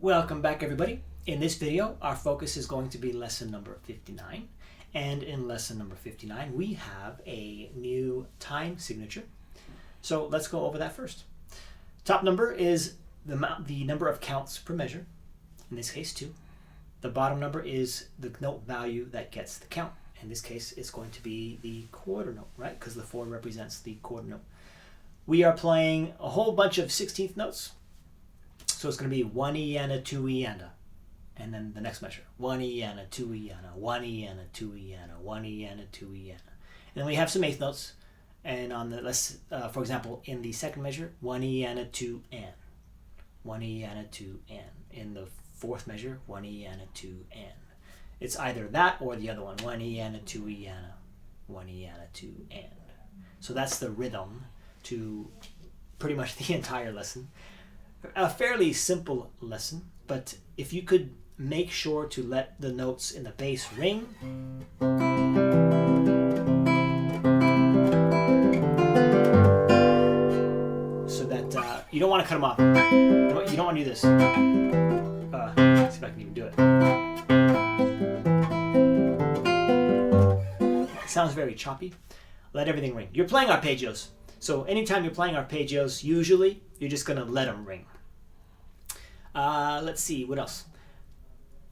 Welcome back, everybody. In this video, our focus is going to be lesson number 59. And in lesson number 59, we have a new time signature. So let's go over that first. Top number is the number of counts per measure, in this case 2. The bottom number is the note value that gets the count. In this case, it's going to be the quarter note, right? Because the 4 represents the quarter note. We are playing a whole bunch of 16th notes. So it's going to be 1 E and a 2 E and a. And then the next measure, 1 E and a 2 E and a, 1 E and a 2 E and a, 1 E and a 2 E and a. And then we have some 8th notes. And on the, for example, in the second measure, 1 E and a 2 and. 1 E and a 2 and. In the fourth measure, 1 E and a 2 and. It's either that or the other one, 1 E and a 2 E and a, 1 E and a 2 and. So that's the rhythm to pretty much the entire lesson. A fairly simple lesson, but if you could make sure to let the notes in the bass ring, so that you don't want to cut them off. You don't want to do this. See if I can even do it. It sounds very choppy. Let everything ring. You're playing arpeggios. So anytime you're playing arpeggios, usually you're just going to let them ring. Let's see, what else?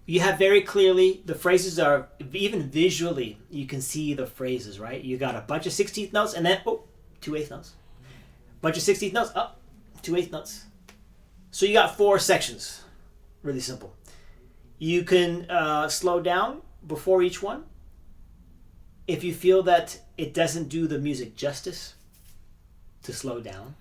You have very clearly, the phrases are, even visually, you can see the phrases, right? You got a bunch of 16th notes and then, 2 8th notes. Bunch of 16th notes, 2 8th notes. So you got 4 sections. Really simple. You can slow down before each one. If you feel that it doesn't do the music justice to slow down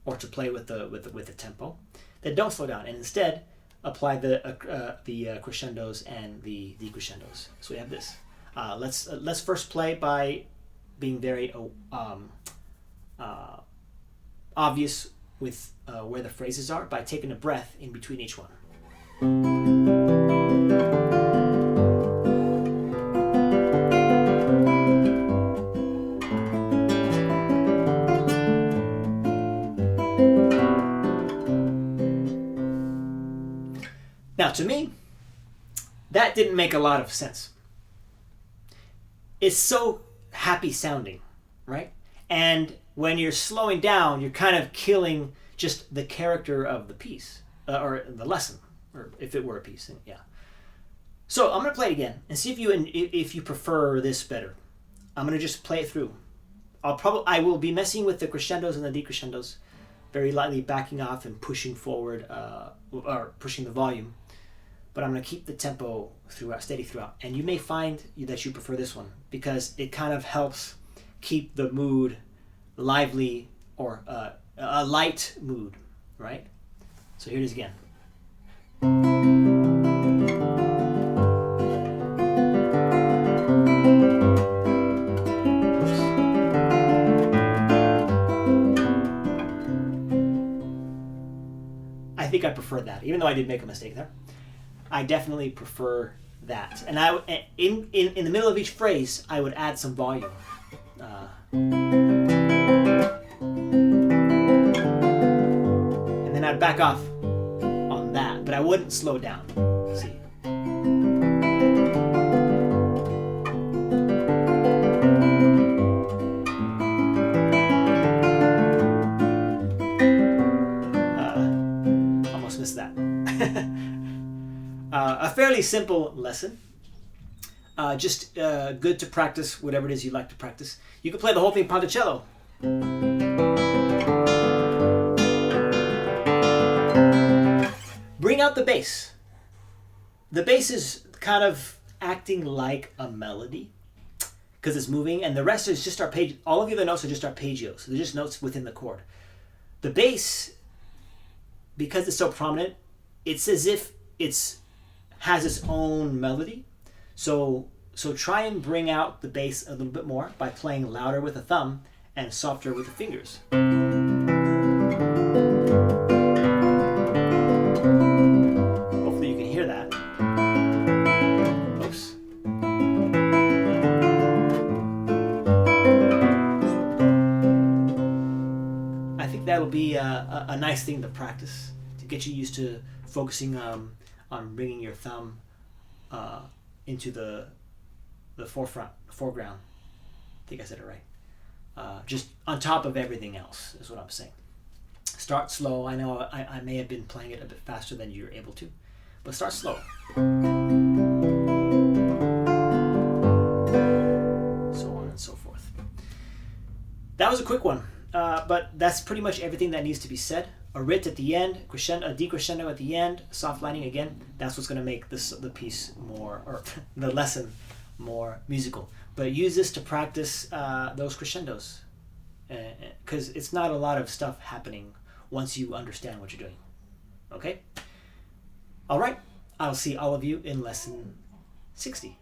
or to play with the tempo, then don't slow down and instead apply the crescendos and the decrescendos. So we have this. Let's first play by being very obvious with where the phrases are by taking a breath in between each one. Now, to me, that didn't make a lot of sense. It's so happy sounding, right? And when you're slowing down, you're kind of killing just the character of the piece, or the lesson, or if it were a piece, yeah. So I'm going to play it again and see if you prefer this better. I'm going to just play it through. I will be messing with the crescendos and the decrescendos, very lightly backing off and pushing forward, or pushing the volume. But I'm going to keep the tempo steady throughout. And you may find that you prefer this one because it kind of helps keep the mood lively, or a light mood, right? So here it is again. I think I prefer that, even though I did make a mistake there. I definitely prefer that. And in the middle of each phrase, I would add some volume. And then I'd back off on that, but I wouldn't slow down. See? Almost missed that. A fairly simple lesson, just good to practice whatever it is you like to practice. You can play the whole thing ponticello. Bring out the bass. The bass is kind of acting like a melody because it's moving, and the rest is just arpeggio. All of the other notes are just arpeggios, so they're just notes within the chord. The bass, because it's so prominent, it's as if has its own melody. So try and bring out the bass a little bit more by playing louder with the thumb and softer with the fingers. Hopefully you can hear that. Oops. I think that'll be a nice thing to practice. get you used to focusing on bringing your thumb into the foreground. I think I said it right. Just on top of everything else is what I'm saying. Start slow. I know I may have been playing it a bit faster than you're able to, but start slow. So on and so forth. That was a quick one, but that's pretty much everything that needs to be said. A rit at the end, a decrescendo at the end, soft landing again. That's what's going to make the piece more, or the lesson more musical. But use this to practice those crescendos, because it's not a lot of stuff happening once you understand what you're doing. Okay? All right. I'll see all of you in lesson 60.